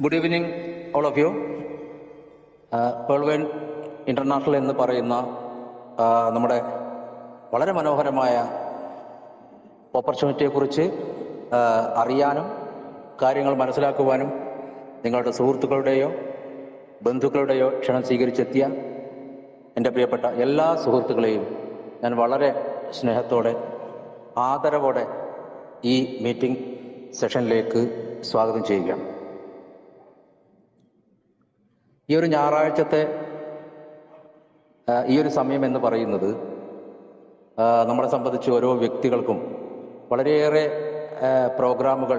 Good evening all of you. Pearlvine international എന്ന് പറയുന്ന നമ്മുടെ വളരെ മനോഹരമായ ഓപ്പർച്യൂണിറ്റിയെക്കുറിച്ച് അറിയാനും കാര്യങ്ങൾ മനസ്സിലാക്കുവാനും നിങ്ങളുടെ സുഹൃത്തുക്കളുടെയോ ബന്ധുക്കളുടെയോ ക്ഷണം സ്വീകരിച്ചെത്തിയ എൻ്റെ പ്രിയപ്പെട്ട എല്ലാ സുഹൃത്തുക്കളെയും ഞാൻ വളരെ സ്നേഹത്തോടെ ആദരവോടെ ഈ മീറ്റിംഗ് സെഷനിലേക്ക് സ്വാഗതം ചെയ്യുകയാണ്. ഈ ഒരു ഞായറാഴ്ചത്തെ ഈ ഒരു സമയം എന്ന് പറയുന്നത് നമ്മളെ സംബന്ധിച്ച് ഓരോ വ്യക്തികൾക്കും വളരെയേറെ പ്രോഗ്രാമുകൾ,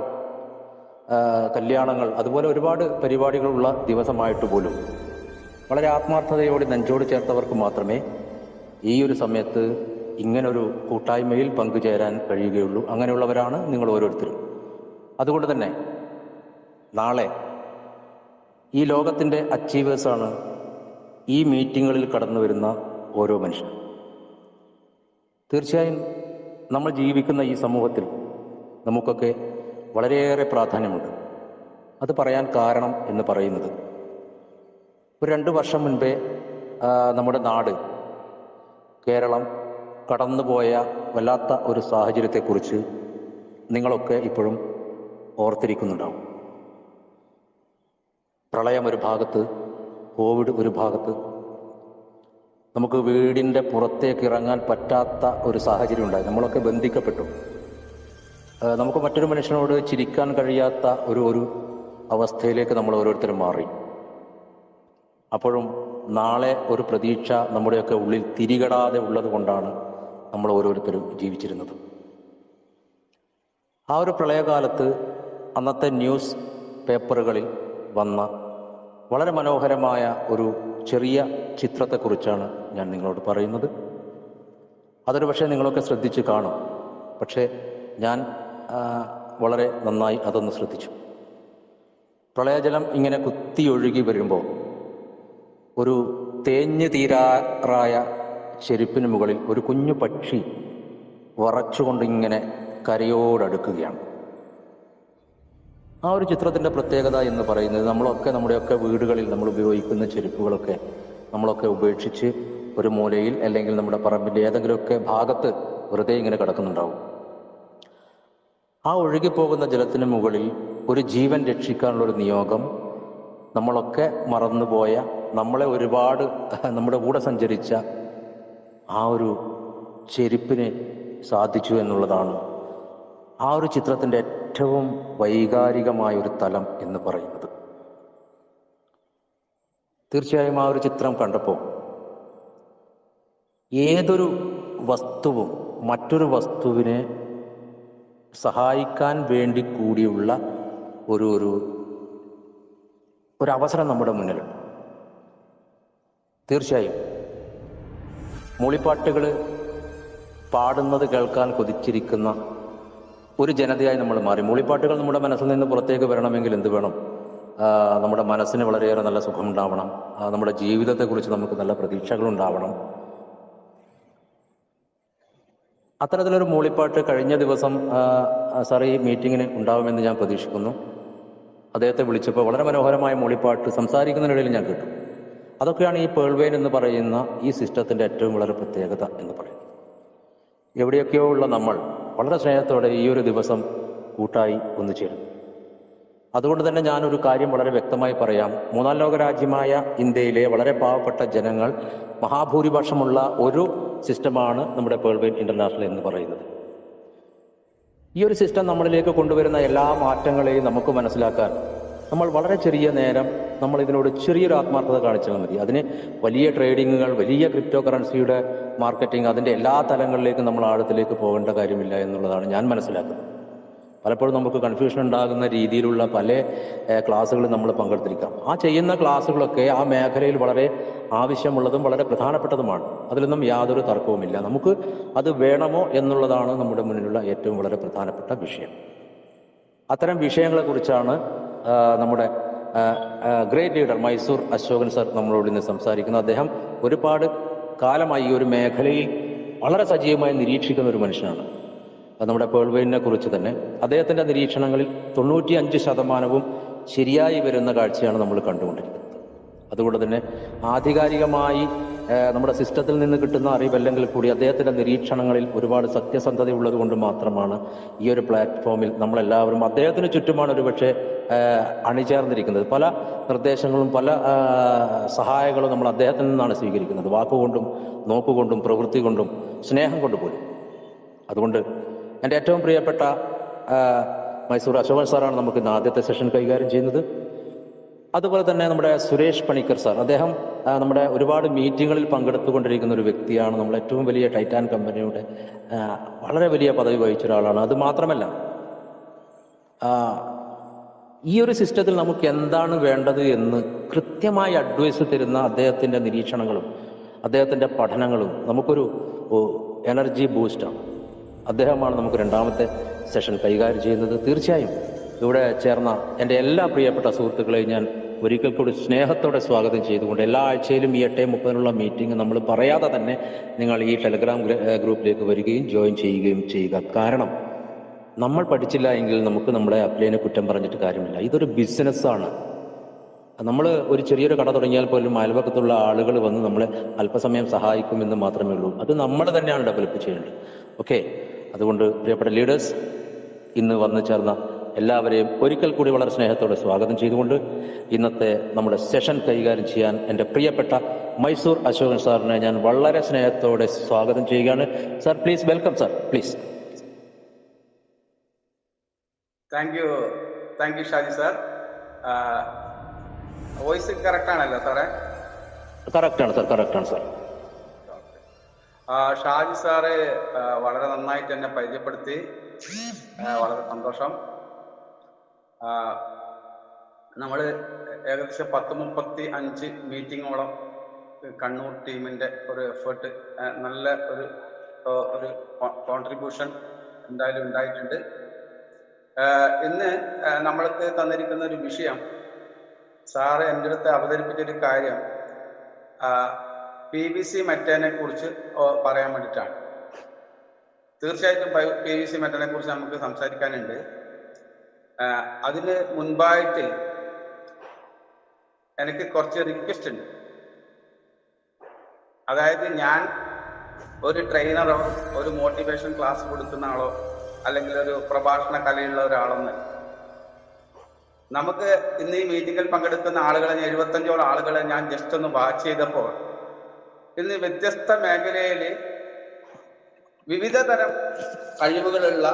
കല്യാണങ്ങൾ, അതുപോലെ ഒരുപാട് പരിപാടികളുള്ള ദിവസമായിട്ട് പോലും വളരെ ആത്മാർത്ഥതയോടെ നെഞ്ചോട് ചേർത്തവർക്ക് മാത്രമേ ഈ ഒരു സമയത്ത് ഇങ്ങനൊരു കൂട്ടായ്മയിൽ പങ്കുചേരാൻ കഴിയുകയുള്ളൂ. അങ്ങനെയുള്ളവരാണ് നിങ്ങൾ ഓരോരുത്തരും. അതുകൊണ്ട് തന്നെ നാളെ ഈ ലോകത്തിൻ്റെ അച്ചീവേഴ്സാണ് ഈ മീറ്റിങ്ങുകളിൽ കടന്നു വരുന്ന ഓരോ മനുഷ്യരും. തീർച്ചയായും നമ്മൾ ജീവിക്കുന്ന ഈ സമൂഹത്തിൽ നമുക്കൊക്കെ വളരെയേറെ പ്രാധാന്യമുണ്ട്. അത് പറയാൻ കാരണം എന്ന് പറയുന്നത്, ഒരു 2 വർഷം മുൻപേ നമ്മുടെ നാട് കേരളം കടന്നുപോയ വല്ലാത്ത ഒരു സാഹചര്യത്തെക്കുറിച്ച് നിങ്ങളൊക്കെ ഇപ്പോഴും ഓർത്തിരിക്കുന്നുണ്ടാവും. പ്രളയം ഒരു ഭാഗത്ത്, കോവിഡ് ഒരു ഭാഗത്ത്, നമുക്ക് വീടിൻ്റെ പുറത്തേക്ക് ഇറങ്ങാൻ പറ്റാത്ത ഒരു സാഹചര്യം ഉണ്ടായി. നമ്മളൊക്കെ ബന്ധിക്കപ്പെട്ടു. നമുക്ക് മറ്റൊരു മനുഷ്യനോട് ചിരിക്കാൻ കഴിയാത്ത ഒരു അവസ്ഥയിലേക്ക് നമ്മൾ ഓരോരുത്തരും മാറി. അപ്പോഴും നാളെ ഒരു പ്രതീക്ഷ നമ്മുടെയൊക്കെ ഉള്ളിൽ തിരികടാതെ ഉള്ളത് കൊണ്ടാണ് നമ്മൾ ഓരോരുത്തരും ജീവിച്ചിരുന്നത്. ആ ഒരു പ്രളയകാലത്ത് അന്നത്തെ ന്യൂസ് പേപ്പറുകളിൽ വന്ന വളരെ മനോഹരമായ ഒരു ചെറിയ ചിത്രത്തെക്കുറിച്ചാണ് ഞാൻ നിങ്ങളോട് പറയുന്നത്. അതൊരു പക്ഷേ നിങ്ങളൊക്കെ ശ്രദ്ധിച്ച് കാണും. പക്ഷേ ഞാൻ വളരെ നന്നായി അതൊന്ന് ശ്രദ്ധിച്ചു. പ്രളയജലം ഇങ്ങനെ കുത്തിയൊഴുകി വരുമ്പോൾ ഒരു തേഞ്ഞു തീരാറായ ചെരുപ്പിന് മുകളിൽ ഒരു കുഞ്ഞു പക്ഷി വറച്ചുകൊണ്ടിങ്ങനെ കരയോടടുക്കുകയാണ്. ആ ഒരു ചിത്രത്തിൻ്റെ പ്രത്യേകത എന്ന് പറയുന്നത്, നമ്മുടെയൊക്കെ വീടുകളിൽ നമ്മൾ ഉപയോഗിക്കുന്ന ചെരുപ്പുകളൊക്കെ നമ്മളൊക്കെ ഉപേക്ഷിച്ച് ഒരു മൂലയിൽ അല്ലെങ്കിൽ നമ്മുടെ പറമ്പിൻ്റെ ഏതെങ്കിലുമൊക്കെ ഭാഗത്ത് വെറുതെ ഇങ്ങനെ കിടക്കുന്നുണ്ടാവും. ആ ഒഴുകിപ്പോകുന്ന ജലത്തിന് മുകളിൽ ഒരു ജീവൻ രക്ഷിക്കാനുള്ളൊരു നിയോഗം നമ്മളൊക്കെ മറന്നുപോയ, നമ്മളെ ഒരുപാട് നമ്മുടെ കൂടെ സഞ്ചരിച്ച ആ ഒരു ചെരുപ്പിന് സാധിച്ചു എന്നുള്ളതാണ് ആ ഒരു ചിത്രത്തിൻ്റെ ഏറ്റവും വൈകാരികമായൊരു തലം എന്ന് പറയുന്നത്. തീർച്ചയായും ആ ഒരു ചിത്രം കണ്ടപ്പോൾ ഏതൊരു വസ്തുവും മറ്റൊരു വസ്തുവിനെ സഹായിക്കാൻ വേണ്ടി കൂടിയുള്ള ഒരു അവസരം നമ്മുടെ മുന്നിലുണ്ട്. തീർച്ചയായും മൂളിപ്പാട്ടുകൾ പാടുന്നത് കേൾക്കാൻ കൊതിച്ചിരിക്കുന്ന ഒരു ജനതയായി നമ്മൾ മാറി. മൂളിപ്പാട്ടുകൾ നമ്മുടെ മനസ്സിൽ നിന്ന് പുറത്തേക്ക് വരണമെങ്കിൽ എന്ത് വേണം? നമ്മുടെ മനസ്സിന് വളരെയേറെ നല്ല സുഖമുണ്ടാവണം. നമ്മുടെ ജീവിതത്തെക്കുറിച്ച് നമുക്ക് നല്ല പ്രതീക്ഷകളുണ്ടാവണം. അത്തരത്തിലൊരു മൂളിപ്പാട്ട് കഴിഞ്ഞ ദിവസം സാർ ഈ മീറ്റിങ്ങിന് ഉണ്ടാവുമെന്ന് ഞാൻ പ്രതീക്ഷിക്കുന്നു. അദ്ദേഹത്തെ വിളിച്ചപ്പോൾ വളരെ മനോഹരമായ മൂളിപ്പാട്ട് സംസാരിക്കുന്നതിനിടയിൽ ഞാൻ കേട്ടു. അതൊക്കെയാണ് ഈ പേൾവൈൻ എന്ന് പറയുന്ന ഈ സിസ്റ്റത്തിൻ്റെ ഏറ്റവും വളരെ പ്രത്യേകത എന്ന് പറയുന്നത്. എവിടെയൊക്കെയോ ഉള്ള നമ്മൾ വളരെ സ്നേഹത്തോടെ ഈ ഒരു ദിവസം കൂട്ടായി ഒന്നുചേരുന്നു. അതുകൊണ്ട് തന്നെ ഞാനൊരു കാര്യം വളരെ വ്യക്തമായി പറയാം. 3ാം ലോക രാജ്യമായ ഇന്ത്യയിലെ വളരെ പാവപ്പെട്ട ജനങ്ങൾ മഹാഭൂരിപക്ഷമുള്ള ഒരു സിസ്റ്റമാണ് നമ്മുടെ പേൾവൈൻ ഇൻ്റർനാഷണൽ എന്ന് പറയുന്നത്. ഈ ഒരു സിസ്റ്റം നമ്മളിലേക്ക് കൊണ്ടുവരുന്ന എല്ലാ മാറ്റങ്ങളെയും നമുക്ക് മനസ്സിലാക്കാൻ നമ്മൾ വളരെ ചെറിയ നേരം നമ്മൾ ഇതിനോട് ചെറിയൊരു ആത്മാർത്ഥത കാണിച്ചാൽ മതി. അതിന് വലിയ ട്രേഡിങ്ങുകൾ, വലിയ ക്രിപ്റ്റോ കറൻസിയുടെ മാർക്കറ്റിംഗ്, അതിൻ്റെ എല്ലാ തലങ്ങളിലേക്കും നമ്മൾ ആഴത്തിലേക്ക് പോകേണ്ട കാര്യമില്ല എന്നുള്ളതാണ് ഞാൻ മനസ്സിലാക്കുന്നത്. പലപ്പോഴും നമുക്ക് കൺഫ്യൂഷൻ ഉണ്ടാകുന്ന രീതിയിലുള്ള പല ക്ലാസ്സുകൾ നമ്മൾ പങ്കെടുത്തിരിക്കാം. ആ ചെയ്യുന്ന ക്ലാസ്സുകളൊക്കെ ആ മേഖലയിൽ വളരെ ആവശ്യമുള്ളതും വളരെ പ്രധാനപ്പെട്ടതുമാണ്. അതിലൊന്നും യാതൊരു തർക്കവുമില്ല. നമുക്ക് അത് വേണമോ എന്നുള്ളതാണ് നമ്മുടെ മുന്നിലുള്ള ഏറ്റവും വളരെ പ്രധാനപ്പെട്ട വിഷയം. അത്തരം വിഷയങ്ങളെക്കുറിച്ചാണ് നമ്മുടെ great leader Mysore Ashokan sir നമ്മളോട് ഇന്ന് സംസാരിക്കുന്നത്. അദ്ദേഹം ഒരുപാട് കാലമായി ഈ ഒരു മേഖലയിൽ വളരെ സജീവമായി നിരീക്ഷിക്കുന്ന ഒരു മനുഷ്യനാണ്. നമ്മുടെ പേൾവെയിനെ കുറിച്ച് തന്നെ അദ്ദേഹത്തിൻ്റെ നിരീക്ഷണങ്ങളിൽ 95% ശരിയായി വരുന്ന കാഴ്ചയാണ് നമ്മൾ കണ്ടുകൊണ്ടിരിക്കുന്നത്. അതുകൊണ്ട് തന്നെ ആധികാരികമായി നമ്മുടെ സിസ്റ്റത്തിൽ നിന്ന് കിട്ടുന്ന അറിവല്ലെങ്കിൽ കൂടി അദ്ദേഹത്തിൻ്റെ നിരീക്ഷണങ്ങളിൽ ഒരുപാട് സത്യസന്ധത ഉള്ളത് കൊണ്ട് മാത്രമാണ് ഈ ഒരു പ്ലാറ്റ്ഫോമിൽ നമ്മളെല്ലാവരും അദ്ദേഹത്തിന് ചുറ്റുമാണ് ഒരുപക്ഷെ അണിചേർന്നിരിക്കുന്നത്. പല നിർദ്ദേശങ്ങളും പല സഹായങ്ങളും നമ്മൾ അദ്ദേഹത്തിൽ നിന്നാണ് സ്വീകരിക്കുന്നത്, വാക്കുകൊണ്ടും നോക്കുകൊണ്ടും പ്രവൃത്തി കൊണ്ടും സ്നേഹം കൊണ്ടുപോലും. അതുകൊണ്ട് എൻ്റെ ഏറ്റവും പ്രിയപ്പെട്ട മൈസൂർ അശോകൻ സാറാണ് നമുക്ക് ഇന്ന് ആദ്യത്തെ സെഷൻ കൈകാര്യം ചെയ്യുന്നത്. അതുപോലെ തന്നെ നമ്മുടെ സുരേഷ് പണിക്കർ സാർ, അദ്ദേഹം നമ്മുടെ ഒരുപാട് മീറ്റിങ്ങുകളിൽ പങ്കെടുത്തുകൊണ്ടിരിക്കുന്ന ഒരു വ്യക്തിയാണ്. നമ്മൾ ഏറ്റവും വലിയ ടൈറ്റാൻ കമ്പനിയുടെ വളരെ വലിയ പദവി വഹിച്ച ഒരാളാണ്. അത് മാത്രമല്ല, ഈ ഒരു സിസ്റ്റത്തിൽ നമുക്ക് എന്താണ് വേണ്ടത് എന്ന് കൃത്യമായി അഡ്വൈസ് തരുന്ന അദ്ദേഹത്തിൻ്റെ നിരീക്ഷണങ്ങളും അദ്ദേഹത്തിൻ്റെ പഠനങ്ങളും നമുക്കൊരു എനർജി ബൂസ്റ്റാണ്. അദ്ദേഹമാണ് നമുക്ക് രണ്ടാമത്തെ സെഷൻ കൈകാര്യം ചെയ്യുന്നത്. തീർച്ചയായും ഇവിടെ ചേർന്ന എൻ്റെ എല്ലാ പ്രിയപ്പെട്ട സുഹൃത്തുക്കളെയും ഞാൻ ഒരിക്കൽ കൂടി സ്നേഹത്തോടെ സ്വാഗതം ചെയ്തുകൊണ്ട് എല്ലാ ആഴ്ചയിലും ഈ 8:30 മീറ്റിംഗ് നമ്മൾ പറയാതെ തന്നെ നിങ്ങൾ ഈ ടെലഗ്രാം ഗ്രൂപ്പിലേക്ക് വരികയും ജോയിൻ ചെയ്യുകയും ചെയ്യുക. കാരണം നമ്മൾ പഠിച്ചില്ല എങ്കിൽ നമുക്ക് നമ്മുടെ അപ്ലൈനെ കുറ്റം പറഞ്ഞിട്ട് കാര്യമില്ല. ഇതൊരു ബിസിനസ്സാണ്. നമ്മൾ ഒരു ചെറിയൊരു കട തുടങ്ങിയാൽ പോലും അയൽപക്കത്തുള്ള ആളുകൾ വന്ന് നമ്മളെ അല്പസമയം സഹായിക്കുമെന്ന് മാത്രമേ ഉള്ളൂ. അത് നമ്മൾ തന്നെയാണ് ഡെവലപ്പ് ചെയ്യേണ്ടത്. ഓക്കെ, അതുകൊണ്ട് പ്രിയപ്പെട്ട ലീഡേഴ്സ്, ഇന്ന് വന്നു ചേർന്ന എല്ലാവരെയും ഒരിക്കൽ കൂടി വളരെ സ്നേഹത്തോടെ സ്വാഗതം ചെയ്തുകൊണ്ട് ഇന്നത്തെ നമ്മുടെ സെഷൻ കൈകാര്യം ചെയ്യാൻ എൻ്റെ പ്രിയപ്പെട്ട മൈസൂർ അശോകൻ സാറിനെ ഞാൻ വളരെ സ്നേഹത്തോടെ സ്വാഗതം ചെയ്യുകയാണ്. Sir, please welcome sir, please. Thank you Shaji sir. Voice correct ആണല്ലോ സാറേ? കറക്റ്റാണ് സാർ, കറക്റ്റാണ് സാർ. ഷാജി സാറ് വളരെ നന്നായിട്ട് എന്നെ പരിചയപ്പെടുത്തി, വളരെ സന്തോഷം. നമ്മൾ ഏകദേശം 10-35 മീറ്റിങ്ങോളം കണ്ണൂർ ടീമിൻ്റെ ഒരു എഫേർട്ട്, നല്ല ഒരു കോൺട്രിബ്യൂഷൻ എന്തായാലും ഉണ്ടായിട്ടുണ്ട്. ഇന്ന് നമ്മൾക്ക് തന്നിരിക്കുന്ന ഒരു വിഷയം, സാറ് എൻ്റെ അടുത്ത് അവതരിപ്പിച്ചൊരു കാര്യം PVC മെറ്റനെ കുറിച്ച് പറയാൻ വേണ്ടിയിട്ടാണ്. തീർച്ചയായിട്ടും PVC മെറ്റനെ കുറിച്ച് നമുക്ക് സംസാരിക്കാനുണ്ട്. അതിന് മുൻപായിട്ട് എനിക്ക് കുറച്ച് റിക്വസ്റ്റ് ഉണ്ട്. അതായത്, ഞാൻ ഒരു ട്രെയിനറോ ഒരു മോട്ടിവേഷൻ ക്ലാസ് കൊടുക്കുന്ന ആളോ അല്ലെങ്കിൽ ഒരു പ്രഭാഷണ കലയുള്ള ഒരാളൊന്ന്, നമുക്ക് ഇന്ന് ഈ മീറ്റിങ്ങിൽ പങ്കെടുക്കുന്ന ആളുകളെ 75ഓളം ആളുകളെ ഞാൻ ജസ്റ്റ് ഒന്ന് വാച്ച് ചെയ്തപ്പോൾ, ഇന്ന് വ്യത്യസ്ത മേഖലയിൽ വിവിധ തരം കഴിവുകളുള്ള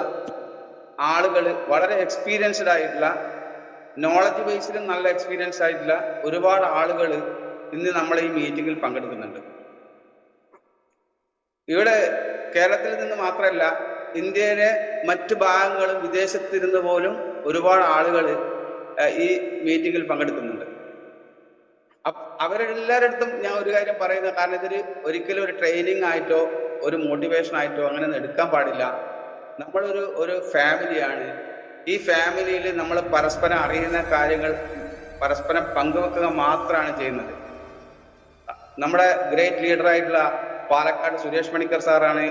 ആളുകൾ, വളരെ എക്സ്പീരിയൻസ്ഡ് ആയിട്ടുള്ള, നോളജ് ബേസിലും നല്ല എക്സ്പീരിയൻസ് ആയിട്ടുള്ള ഒരുപാട് ആളുകൾ ഇന്ന് നമ്മളെ ഈ മീറ്റിങ്ങിൽ പങ്കെടുക്കുന്നുണ്ട്. ഇവിടെ കേരളത്തിൽ നിന്ന് മാത്രമല്ല, ഇന്ത്യയിലെ മറ്റു ഭാഗങ്ങളും വിദേശത്തിരുന്ന് പോലും ഒരുപാട് ആളുകൾ ഈ മീറ്റിങ്ങിൽ പങ്കെടുക്കുന്നുണ്ട്. അവരെല്ലാവരുടെ അടുത്തും ഞാൻ ഒരു കാര്യം പറയുന്നത്, കാരണം ഇതൊരു ഒരിക്കലും ഒരു ട്രെയിനിങ് ആയിട്ടോ ഒരു മോട്ടിവേഷൻ ആയിട്ടോ അങ്ങനെ എടുക്കാൻ പാടില്ല. നമ്മളൊരു ഫാമിലിയാണ്. ഈ ഫാമിലിയിൽ നമ്മൾ പരസ്പരം അറിയുന്ന കാര്യങ്ങൾ പരസ്പരം പങ്കുവെക്കുക മാത്രമാണ് ചെയ്യുന്നത്. നമ്മുടെ ഗ്രേറ്റ് ലീഡറായിട്ടുള്ള പാലക്കാട് സുരേഷ് പണിക്കർ സാറാണ്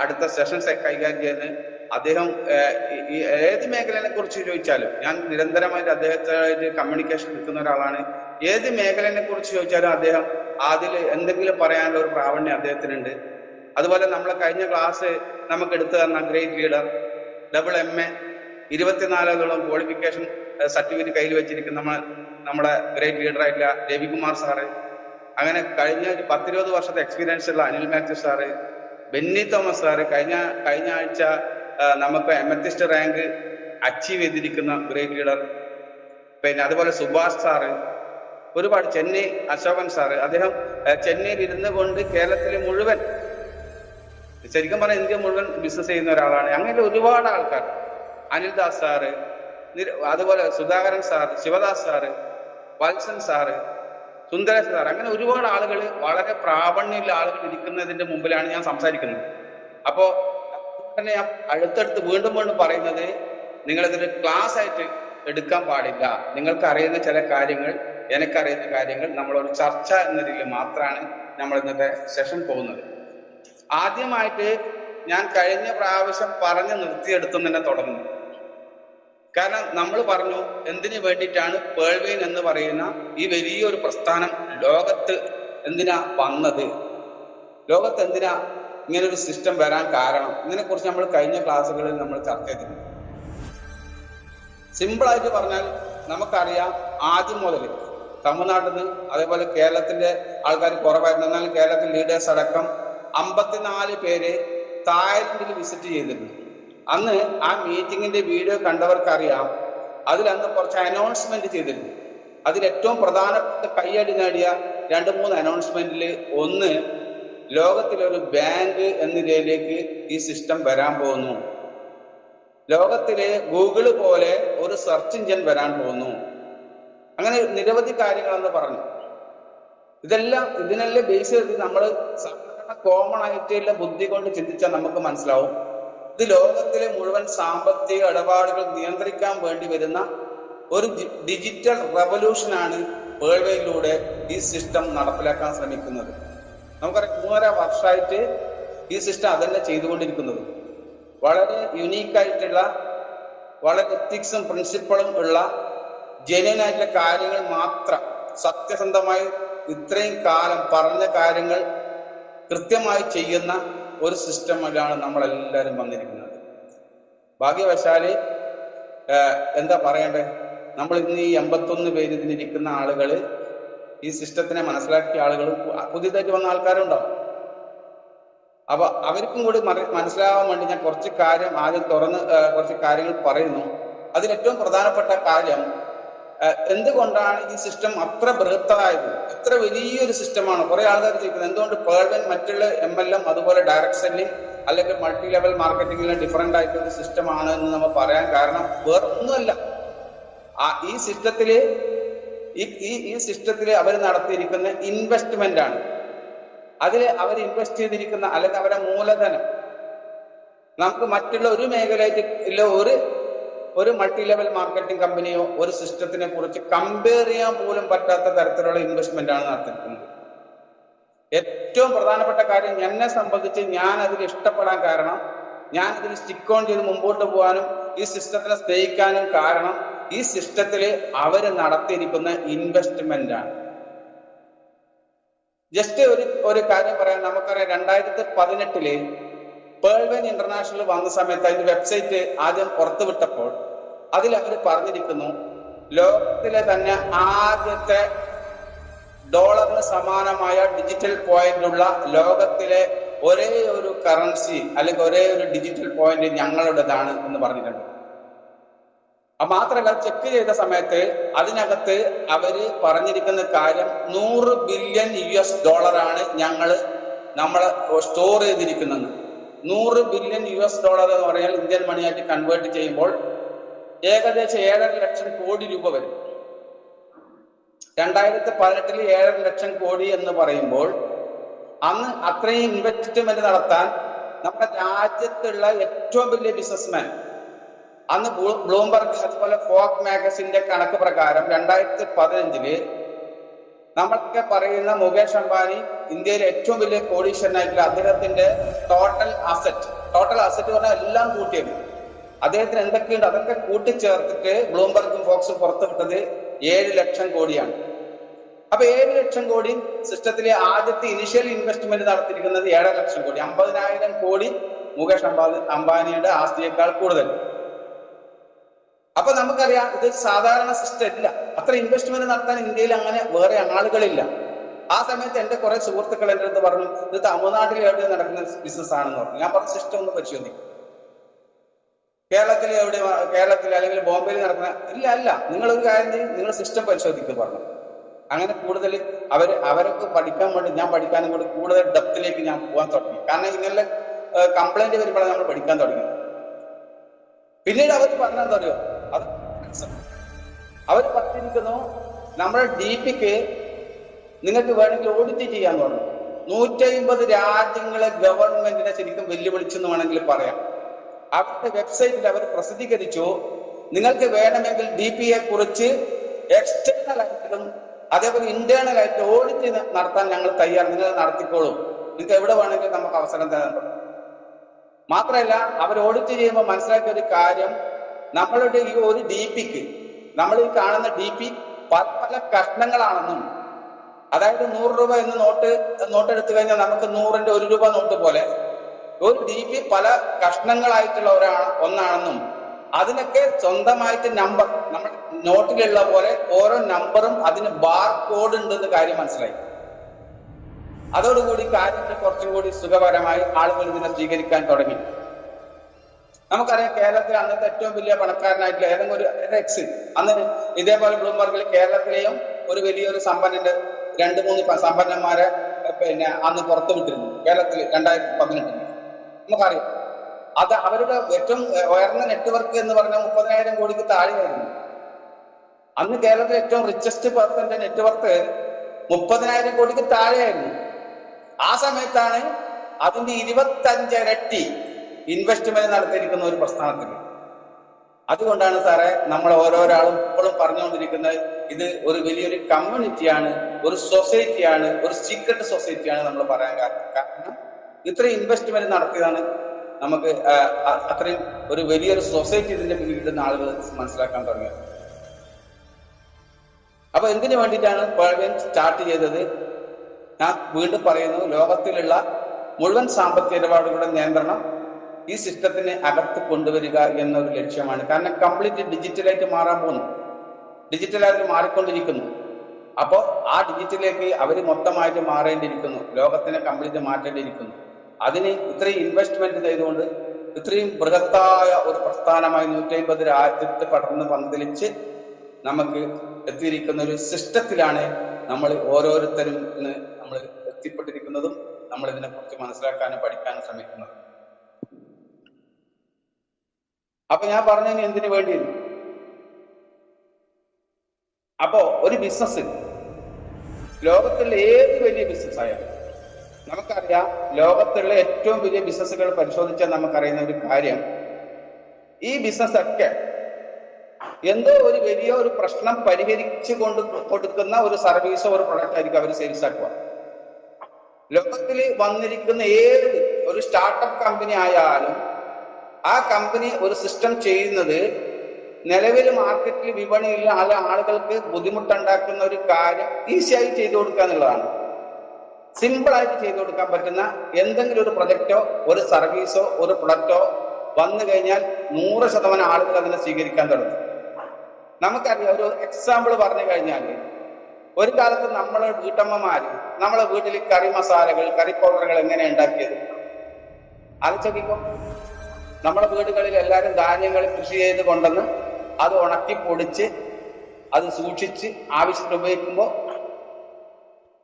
അടുത്ത സെഷൻസ് കൈകാര്യം ചെയ്യുന്നത്. അദ്ദേഹം ഏത് മേഖലയെ കുറിച്ച് ചോദിച്ചാലും, ഞാൻ നിരന്തരമായിട്ട് അദ്ദേഹത്തായിട്ട് കമ്മ്യൂണിക്കേഷൻ നിൽക്കുന്ന ഒരാളാണ്. ഏത് മേഖലയെ കുറിച്ച് ചോദിച്ചാലും അദ്ദേഹം അതിൽ എന്തെങ്കിലും പറയാനുള്ള ഒരു പ്രാവണ്യം അദ്ദേഹത്തിനുണ്ട്. അതുപോലെ നമ്മളെ കഴിഞ്ഞ ക്ലാസ് നമുക്ക് എടുത്തു തന്ന ഗ്രേറ്റ് ലീഡർ, ഡബിൾ MA, 24ഓളം ക്വാളിഫിക്കേഷൻ സർട്ടിഫിക്കറ്റ് കയ്യിൽ വെച്ചിരിക്കുന്ന നമ്മുടെ ഗ്രേറ്റ് ലീഡറായിട്ടുള്ള രവികുമാർ സാറ്, അങ്ങനെ കഴിഞ്ഞ ഒരു 10-20 വർഷത്തെ എക്സ്പീരിയൻസ് ഉള്ള Anil Mathew sir, Benny Thomas sir, കഴിഞ്ഞ ആഴ്ച നമുക്ക് എമത്തിസ്റ്റ് റാങ്ക് അച്ചീവ് ചെയ്തിരിക്കുന്ന ഗ്രേറ്റ് ലീഡർ, പിന്നെ അതുപോലെ സുഭാഷ് സാറ്, ഒരുപാട് ചെന്നൈ അശോകൻ സാറ്, അദ്ദേഹം ചെന്നൈയിൽ ഇരുന്നു കൊണ്ട് കേരളത്തിൽ മുഴുവൻ, ശരിക്കും പറഞ്ഞാൽ ഇന്ത്യ മുഴുവൻ ബിസിനസ് ചെയ്യുന്ന ഒരാളാണ്. അങ്ങനെ ഒരുപാട് ആൾക്കാർ, അനിൽദാസ് സാറ്, അതുപോലെ Sudhakaran sir, Sivadas sir, Valsan sir, Sundaresh sir, അങ്ങനെ ഒരുപാട് ആളുകൾ, വളരെ പ്രാവണ്യമുള്ള ആളുകൾ ഇരിക്കുന്നതിന്റെ മുമ്പിലാണ് ഞാൻ സംസാരിക്കുന്നത്. അപ്പോ തന്നെ ഞാൻ അടുത്തടുത്ത് വീണ്ടും പറയുന്നത്, നിങ്ങളിതൊരു ക്ലാസ് ആയിട്ട് എടുക്കാൻ പാടില്ല. നിങ്ങൾക്ക് അറിയുന്ന ചില കാര്യങ്ങൾ, എനിക്കറിയുന്ന കാര്യങ്ങൾ നമ്മളൊരു ചർച്ച എന്ന രീതിയിൽ മാത്രമാണ് നമ്മൾ ഇന്നത്തെ സെഷൻ പോകുന്നത്. ആദ്യമായിട്ട് ഞാൻ കഴിഞ്ഞ പ്രാവശ്യം പറഞ്ഞു നിർത്തിയെടുത്തു തന്നെ തുടങ്ങുന്നു. കാരണം നമ്മൾ പറഞ്ഞു എന്തിനു വേണ്ടിയിട്ടാണ് പേൾവെയിൻ എന്ന് പറയുന്ന ഈ വലിയൊരു പ്രസ്ഥാനം ലോകത്ത് എന്തിനാ വന്നത്, ലോകത്ത് എന്തിനാ ഇങ്ങനൊരു സിസ്റ്റം വരാൻ കാരണം, ഇതിനെക്കുറിച്ച് നമ്മൾ കഴിഞ്ഞ ക്ലാസ്സുകളിൽ നമ്മൾ ചർച്ച ചെയ്തിട്ടുണ്ട്. സിമ്പിളായിട്ട് പറഞ്ഞാൽ നമുക്കറിയാം, ആദ്യം മുതൽ തമിഴ്നാട്ടിൽ നിന്ന് അതേപോലെ കേരളത്തിന്റെ ആൾക്കാർ കുറവായിരുന്നു, എന്നാലും കേരളത്തിൽ ലീഡേഴ്സ് അടക്കം 54 പേര് തായ്ലൻഡിൽ വിസിറ്റ് ചെയ്തിരുന്നു. അന്ന് ആ മീറ്റിങ്ങിന്റെ വീഡിയോ കണ്ടവർക്കറിയാം, അതിലന്ന് കുറച്ച് അനൗൺസ്മെന്റ് ചെയ്തിരുന്നു. അതിൽ ഏറ്റവും പ്രധാനപ്പെട്ട കൈയടി നേടിയ 2-3 അനൗൺസ്മെന്റിൽ ഒന്ന്, ലോകത്തിലൊരു ബാങ്ക് എന്ന നിലയിലേക്ക് ഈ സിസ്റ്റം വരാൻ പോകുന്നു, ലോകത്തിലെ ഗൂഗിള് പോലെ ഒരു സെർച്ച് എഞ്ചിൻ വരാൻ പോകുന്നു, അങ്ങനെ നിരവധി കാര്യങ്ങളെന്ന് പറഞ്ഞു. ഇതിനെല്ലാം ബേസ് ചെയ്ത് നമ്മൾ സാധാരണ കോമൺ ആയിട്ടുള്ള ബുദ്ധി കൊണ്ട് ചിന്തിച്ചാൽ നമുക്ക് മനസ്സിലാവും, ഇത് ലോകത്തിലെ മുഴുവൻ സാമ്പത്തിക ഇടപാടുകൾ നിയന്ത്രിക്കാൻ വേണ്ടി വരുന്ന ഒരു ഡിജിറ്റൽ റെവല്യൂഷനാണ് പേൾവെയിലൂടെ ഈ സിസ്റ്റം നടപ്പിലാക്കാൻ ശ്രമിക്കുന്നത്. നമുക്കറിയാം 3.5 വർഷമായിട്ട് ഈ സിസ്റ്റം അതന്നെ ചെയ്തുകൊണ്ടിരിക്കുന്നത്. വളരെ യുണീക്കായിട്ടുള്ള, വളരെ എത്തിക്സും പ്രിൻസിപ്പിളും ഉള്ള ജെന്യൂൻ ആയിട്ടുള്ള കാര്യങ്ങൾ മാത്രം സത്യസന്ധമായി ഇത്രയും കാലം പറഞ്ഞ കാര്യങ്ങൾ കൃത്യമായി ചെയ്യുന്ന ഒരു സിസ്റ്റമിലാണ് നമ്മളെല്ലാവരും വന്നിരിക്കുന്നത്. ഭാഗ്യവശാല് എന്താ പറയണ്ടേ, നമ്മൾ ഇന്ന് ഈ 81 പേര് ഇതിലിരിക്കുന്ന ആളുകൾ, ഈ സിസ്റ്റത്തിനെ മനസ്സിലാക്കിയ ആളുകൾ, പുതിയതായിട്ട് വന്ന ആൾക്കാരുണ്ടാവും. അപ്പൊ അവർക്കും കൂടി മനസ്സിലാവാൻ വേണ്ടി ഞാൻ കുറച്ച് കാര്യം ആദ്യം കുറച്ച് കാര്യങ്ങൾ പറയുന്നു. അതിലേറ്റവും പ്രധാനപ്പെട്ട കാര്യം, എന്തുകൊണ്ടാണ് ഈ സിസ്റ്റം അത്ര ബൃഹത്തായത്, എത്ര വലിയൊരു സിസ്റ്റമാണ്. കുറെ ആൾക്കാർ ചോദിക്കുന്നത് എന്തുകൊണ്ട് പേൾവെയിൻ മറ്റുള്ള MLM അതുപോലെ ഡയറക്ട് സെല്ലിംഗ് അല്ലെങ്കിൽ മൾട്ടി ലെവൽ മാർക്കറ്റിംഗിലെ ഡിഫറെന്റ് ആയിട്ടൊരു സിസ്റ്റമാണ് എന്ന് നമ്മൾ പറയാൻ കാരണം വേറൊന്നുമല്ല, ഈ സിസ്റ്റത്തില് അവർ നടത്തിയിരിക്കുന്ന ഇൻവെസ്റ്റ്മെന്റ് ആണ്. അതിൽ അവർ ഇൻവെസ്റ്റ് ചെയ്തിരിക്കുന്ന അല്ലെങ്കിൽ അവരുടെ മൂലധനം നമുക്ക് മറ്റുള്ള ഒരു മേഖലയിൽ ഇല്ല, ഒരു മൾട്ടി ലെവൽ മാർക്കറ്റിംഗ് കമ്പനിയോ ഒരു സിസ്റ്റത്തിനെ കുറിച്ച് കമ്പയർ ചെയ്യാൻ പോലും പറ്റാത്ത തരത്തിലുള്ള ഇൻവെസ്റ്റ്മെന്റ് ആണ് നടത്തിയിരിക്കുന്നത്. ഏറ്റവും പ്രധാനപ്പെട്ട കാര്യം, എന്നെ സംബന്ധിച്ച് ഞാൻ അതിൽ ഇഷ്ടപ്പെടാൻ കാരണം, ഞാൻ ഇതിൽ സ്റ്റിക്ക് ഓൺ ചെയ്ത് മുമ്പോട്ട് പോകാനും ഈ സിസ്റ്റത്തിനെ സ്നേഹിക്കാനും കാരണം, ഈ സിസ്റ്റത്തില് അവര് നടത്തിയിരിക്കുന്ന ഇൻവെസ്റ്റ്മെന്റ് ആണ്. ജസ്റ്റ് ഒരു കാര്യം പറയാം. നമുക്കറിയാം 2018 പേൾവെയിൻ ഇന്റർനാഷണൽ വന്ന സമയത്ത് അതിന്റെ വെബ്സൈറ്റ് ആദ്യം പുറത്തുവിട്ടപ്പോൾ അതിൽ അവർ പറഞ്ഞിരിക്കുന്നു, ലോകത്തിലെ തന്നെ ആദ്യത്തെ ഡോളറിന് സമാനമായ ഡിജിറ്റൽ പോയിന്റ് ഉള്ള ലോകത്തിലെ ഒരേ ഒരു കറൻസി അല്ലെങ്കിൽ ഒരേ ഒരു ഡിജിറ്റൽ പോയിന്റ് ഞങ്ങളുടേതാണ് എന്ന് പറഞ്ഞിട്ടുണ്ട്. മാത്രമല്ല, ചെക്ക് ചെയ്ത സമയത്ത് അതിനകത്ത് അവര് പറഞ്ഞിരിക്കുന്ന കാര്യം, $100 ബില്യൺ നമ്മൾ സ്റ്റോർ ചെയ്തിരിക്കുന്നത്. $100 ബില്യൺ എന്ന് പറഞ്ഞാൽ ഇന്ത്യൻ മണിയായിട്ട് കൺവേർട്ട് ചെയ്യുമ്പോൾ ഏകദേശം 7.5 ലക്ഷം കോടി രൂപ വരും. 2018 7.5 ലക്ഷം കോടി എന്ന് പറയുമ്പോൾ അന്ന് അത്രയും ഇൻവെസ്റ്റ്മെന്റ് നടത്താൻ നമ്മുടെ രാജ്യത്തുള്ള ഏറ്റവും വലിയ ബിസിനസ്മാൻ, അന്ന് ബ്ലൂംബർഗ് അതുപോലെ ഫോക് മാഗസിന്റെ കണക്ക് പ്രകാരം 2015 നമ്മളൊക്കെ പറയുന്ന മുകേഷ് അംബാനി ഇന്ത്യയിലെ ഏറ്റവും വലിയ കോടീശ്വരനായിട്ടുള്ള അദ്ദേഹത്തിന്റെ ടോട്ടൽ അസറ്റ് പറഞ്ഞാൽ എല്ലാം കൂട്ടിയത്, അദ്ദേഹത്തിന് എന്തൊക്കെയുണ്ട് അതൊക്കെ കൂട്ടിച്ചേർത്തിട്ട് ബ്ലൂംബർഗും ഫോക്സും പുറത്തുവിട്ടത് 7 ലക്ഷം കോടിയാണ്. അപ്പൊ 7 ലക്ഷം കോടി സിസ്റ്റത്തിലെ ആദ്യത്തെ ഇനിഷ്യൽ ഇൻവെസ്റ്റ്മെന്റ് നടത്തിയിരിക്കുന്നത് 7 ലക്ഷം കോടി, 50,000 കോടി മുകേഷ് അംബാനിയുടെ ആസ്തിയേക്കാൾ കൂടുതൽ. അപ്പൊ നമുക്കറിയാം, ഇത് സാധാരണ സിസ്റ്റം ഇല്ല, അത്ര ഇൻവെസ്റ്റ്മെന്റ് നടത്താൻ ഇന്ത്യയിൽ അങ്ങനെ വേറെ ആളുകളില്ല. ആ സമയത്ത് എന്റെ കുറെ സുഹൃത്തുക്കൾ എൻ്റെ അടുത്ത് പറഞ്ഞു, ഇത് തമിഴ്നാട്ടിൽ എവിടെ നടക്കുന്ന ബിസിനസ് ആണെന്ന് പറഞ്ഞു. ഞാൻ പറഞ്ഞ സിസ്റ്റം ഒന്ന് പരിശോധിക്കും, കേരളത്തിൽ അല്ലെങ്കിൽ ബോംബെയിൽ നടക്കുന്ന അല്ല, നിങ്ങളൊരു കാര്യം ചെയ്യും, നിങ്ങൾ സിസ്റ്റം പരിശോധിക്കുക പറഞ്ഞു. അങ്ങനെ കൂടുതൽ അവരൊക്കെ പഠിക്കാൻ വേണ്ടി ഞാൻ പഠിക്കാനും കൂടി കൂടുതൽ ഡെപ്തിലേക്ക് ഞാൻ പോകാൻ തുടങ്ങി. കാരണം ഇങ്ങനെ കംപ്ലൈന്റ് വരുമ്പോഴാണ് നമ്മൾ പഠിക്കാൻ തുടങ്ങി. പിന്നീട് അവർ പറഞ്ഞാൽ അറിയോ, അത് അവർ പറഞ്ഞിരിക്കുന്നു, നമ്മുടെ DPക്ക് നിങ്ങൾക്ക് വേണമെങ്കിൽ ഓഡിറ്റ് ചെയ്യാന്ന് പറഞ്ഞു. 150 രാജ്യങ്ങളെ ഗവൺമെന്റിനെ ശരിക്കും വെല്ലുവിളിച്ചെന്ന് വേണമെങ്കിൽ പറയാം. അവരുടെ വെബ്സൈറ്റിൽ അവർ പ്രസിദ്ധീകരിച്ചു, നിങ്ങൾക്ക് വേണമെങ്കിൽ DPയെ കുറിച്ച് എക്സ്റ്റേണൽ ആയിട്ടും അതേപോലെ ഇന്റേണൽ ആയിട്ട് ഓഡിറ്റ് നടത്താൻ ഞങ്ങൾ തയ്യാർ, നിങ്ങൾ നടത്തിക്കോളൂ, നിങ്ങൾക്ക് എവിടെ വേണമെങ്കിലും നമുക്ക് അവസരം തരാൻ പറ്റും. മാത്രമല്ല അവർ ഓഡിറ്റ് ചെയ്യുമ്പോൾ മനസ്സിലാക്കിയ ഒരു കാര്യം, നമ്മളുടെ ഈ ഒരു DPക്ക്, നമ്മൾ ഈ കാണുന്ന DP പല പല കഷ്ണങ്ങളാണെന്നും, അതായത് 100 രൂപ എന്ന് നോട്ട് എടുത്തു കഴിഞ്ഞാൽ നമുക്ക് 100ന്റെ 1 രൂപ നോട്ട് പോലെ ഒരു DP പല കഷ്ണങ്ങളായിട്ടുള്ള ഒന്നാണെന്നും, അതിനൊക്കെ സ്വന്തമായിട്ട് നമ്പർ, നമ്മൾ നോട്ടിലുള്ള പോലെ ഓരോ നമ്പറും അതിന് ബാർ കോഡ് ഉണ്ടെന്ന് കാര്യം മനസ്സിലായി. അതോടുകൂടി കാര്യങ്ങൾ കുറച്ചും കൂടി സുഖപരമായി ആളുകൾ ഇതിനെ സ്വീകരിക്കാൻ തുടങ്ങി. നമുക്കറിയാം, കേരളത്തിൽ അന്നത്തെ ഏറ്റവും വലിയ പണക്കാരനായിട്ടുള്ള ഏതെങ്കിലും ഒരു എക്സ്, അന്ന് ഇതേപോലെ ബ്ലൂംബർഗിൽ കേരളത്തിലെയും ഒരു വലിയൊരു സമ്പന്നന്റെ 2-3 സമ്പന്നന്മാരെ അന്ന് പുറത്തു വിട്ടിരുന്നു കേരളത്തിൽ 2018. നമുക്കറിയാം, അത് അവരുടെ ഏറ്റവും ഉയർന്ന നെറ്റ്വർക്ക് എന്ന് പറഞ്ഞാൽ 30,000 കോടിക്ക് താഴെയായിരുന്നു. അന്ന് കേരളത്തിലെ ഏറ്റവും റിച്ചസ്റ്റ് പേഴ്സന്റെ നെറ്റ്വർക്ക് 30,000 കോടിക്ക് താഴെയായിരുന്നു. ആ സമയത്താണ് അതിന്റെ 25 ഇരട്ടി ഇൻവെസ്റ്റ്മെന്റ് നടത്തിയിരിക്കുന്ന ഒരു പ്രസ്ഥാനത്തിൽ. അതുകൊണ്ടാണ് സാറേ നമ്മൾ ഓരോരാളും ഇപ്പോഴും പറഞ്ഞുകൊണ്ടിരിക്കുന്നത്, ഇത് ഒരു വലിയൊരു കമ്മ്യൂണിറ്റിയാണ്, ഒരു സൊസൈറ്റിയാണ്, ഒരു സീക്രട്ട് സൊസൈറ്റിയാണ് നമ്മൾ പറയാൻ കാരണം ഇത്രയും ഇൻവെസ്റ്റ്മെന്റ് നടത്തിയതാണ് നമുക്ക് അത്രയും ഒരു വലിയൊരു സൊസൈറ്റി ഇതിന്റെ പിന്നിൽ ആളുകൾ മനസ്സിലാക്കാൻ തുടങ്ങിയത്. അപ്പൊ എന്തിനു വേണ്ടിയിട്ടാണ് പേൾവിൻ സ്റ്റാർട്ട് ചെയ്തത്? ഞാൻ വീണ്ടും പറയുന്നു, ലോകത്തിലുള്ള മുഴുവൻ സാമ്പത്തിക ഇടപാടുകളുടെ നിയന്ത്രണം ഈ സിസ്റ്റത്തിന് അകത്ത് കൊണ്ടുവരിക എന്നൊരു ലക്ഷ്യമാണ്. കാരണം കംപ്ലീറ്റ് ഡിജിറ്റലായിട്ട് മാറാൻ പോകുന്നു, ഡിജിറ്റലായിട്ട് മാറിക്കൊണ്ടിരിക്കുന്നു. അപ്പോൾ ആ ഡിജിറ്റലിലേക്ക് അവർ മൊത്തമായിട്ട് മാറേണ്ടിയിരിക്കുന്നു, ലോകത്തിനെ കംപ്ലീറ്റ് മാറ്റേണ്ടിയിരിക്കുന്നു. അതിന് ഇത്രയും ഇൻവെസ്റ്റ്മെന്റ് ചെയ്തുകൊണ്ട് ഇത്രയും ബൃഹത്തായ ഒരു പ്രസ്ഥാനമായി 150 രാജ്യത്ത് പടർന്ന് പന്തലിച്ച് നമുക്ക് എത്തിയിരിക്കുന്ന ഒരു സിസ്റ്റത്തിലാണ് നമ്മൾ ഓരോരുത്തരും നമ്മൾ എത്തിപ്പെട്ടിരിക്കുന്നതും നമ്മൾ ഇതിനെ കുറിച്ച് മനസ്സിലാക്കാനും പഠിക്കാനും ശ്രമിക്കുന്നത്. അപ്പൊ ഞാൻ പറഞ്ഞതിന് എന്തിനു വേണ്ടി? അപ്പോ ഒരു ബിസിനസ്, ലോകത്തുള്ള ഏത് വലിയ ബിസിനസ് ആയാലും നമുക്കറിയാം, ലോകത്തുള്ള ഏറ്റവും വലിയ ബിസിനസ്സുകൾ പരിശോധിച്ചാൽ നമുക്കറിയുന്ന ഒരു കാര്യം, ഈ ബിസിനസ് ഒക്കെ എന്തോ ഒരു വലിയ ഒരു പ്രശ്നം പരിഹരിച്ചു കൊടുക്കുന്ന ഒരു സർവീസോ ഒരു പ്രൊഡക്റ്റ് ആയിരിക്കും അവർ സെയിൽസ് ആക്കുക. ലോകത്തിൽ വന്നിരിക്കുന്ന ഏത് ഒരു സ്റ്റാർട്ടപ്പ് കമ്പനി ആയാലും ആ കമ്പനി ഒരു സിസ്റ്റം ചെയ്യുന്നത് നിലവിൽ മാർക്കറ്റിൽ വിപണിയിൽ ആളുകൾക്ക് ബുദ്ധിമുട്ടുണ്ടാക്കുന്ന ഒരു കാര്യം ഈസിയായി ചെയ്തു കൊടുക്കുക എന്നുള്ളതാണ്. സിമ്പിളായിട്ട് ചെയ്തു കൊടുക്കാൻ പറ്റുന്ന എന്തെങ്കിലും ഒരു പ്രൊജക്റ്റോ ഒരു സർവീസോ ഒരു പ്രൊഡക്റ്റോ വന്നു കഴിഞ്ഞാൽ 100% ആളുകൾ അതിനെ സ്വീകരിക്കാൻ തുടങ്ങും. നമുക്കറിയാം, ഒരു എക്സാമ്പിൾ പറഞ്ഞു കഴിഞ്ഞാൽ, ഒരു കാലത്ത് നമ്മളെ വീട്ടമ്മമാര് നമ്മളെ വീട്ടിൽ കറി മസാലകൾ, കറി പൗഡറുകൾ എങ്ങനെ ഉണ്ടാക്കിയത് ആലോചിക്കോ? നമ്മുടെ വീടുകളിൽ എല്ലാവരും ധാന്യങ്ങൾ കൃഷി ചെയ്ത് കൊണ്ടുവന്ന് അത് ഉണക്കി പൊടിച്ച് അത് സൂക്ഷിച്ച് ആവശ്യത്തിന് ഉപയോഗിക്കുമ്പോൾ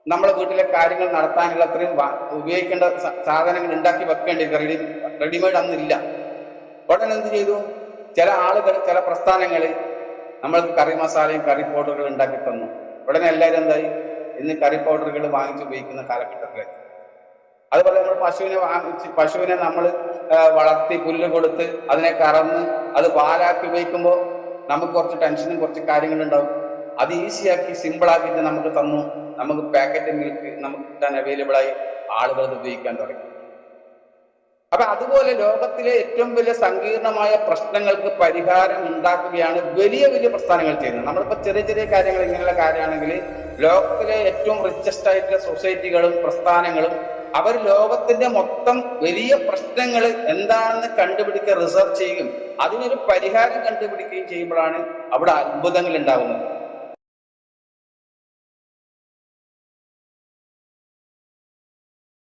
നമ്മളെ വീട്ടിലെ കാര്യങ്ങൾ നടത്താനുള്ള അത്രയും ഉപയോഗിക്കേണ്ട സാധനങ്ങൾ ഉണ്ടാക്കി വെക്കേണ്ടി റെഡിമെയ്ഡ് അന്നില്ല. ഉടനെ എന്ത് ചെയ്തു? ചില ആളുകൾ, ചില പ്രസ്ഥാനങ്ങൾ നമ്മൾക്ക് കറി മസാലയും കറി പൗഡറുകൾ ഉണ്ടാക്കി തന്നു. ഉടനെ എല്ലാവരും എന്തായി? ഇന്ന് കറി പൗഡറുകൾ വാങ്ങിച്ച് ഉപയോഗിക്കുന്ന കാലഘട്ടത്തിലേക്ക്. അതുപോലെ നമ്മൾ പശുവിനെ നമ്മൾ വളർത്തി പുല്ല് കൊടുത്ത് അതിനെ കറന്ന് അത് പാലാക്കി ഉപയോഗിക്കുമ്പോൾ നമുക്ക് കുറച്ച് ടെൻഷനും കുറച്ച് കാര്യങ്ങളുണ്ടാവും. അത് ഈസിയാക്കി സിമ്പിളാക്കിയിട്ട് നമുക്ക് തന്നു. നമുക്ക് പാക്കറ്റ് മിൽക്ക് നമുക്ക് കിട്ടാൻ അവൈലബിൾ ആയി, ആളുകൾ അത് ഉപയോഗിക്കാൻ തുടങ്ങി. അപ്പൊ അതുപോലെ ലോകത്തിലെ ഏറ്റവും വലിയ സങ്കീർണമായ പ്രശ്നങ്ങൾക്ക് പരിഹാരം ഉണ്ടാക്കുകയാണ് വലിയ വലിയ പ്രസ്ഥാനങ്ങൾ ചെയ്യുന്നത്. നമ്മളിപ്പോ ചെറിയ ചെറിയ കാര്യങ്ങൾ, ഇങ്ങനെയുള്ള കാര്യമാണെങ്കിൽ ലോകത്തിലെ ഏറ്റവും റിച്ചസ്റ്റ് ആയിട്ടുള്ള സൊസൈറ്റികളും പ്രസ്ഥാനങ്ങളും അവർ ലോകത്തിന്റെ മൊത്തം വലിയ പ്രശ്നങ്ങൾ എന്താണെന്ന് കണ്ടുപിടിക്കുക, റിസർച്ച് ചെയ്യും, അതിനൊരു പരിഹാരം കണ്ടുപിടിക്കുകയും ചെയ്യുമ്പോഴാണ് അവിടെ അത്ഭുതങ്ങൾ ഉണ്ടാകുന്നത്.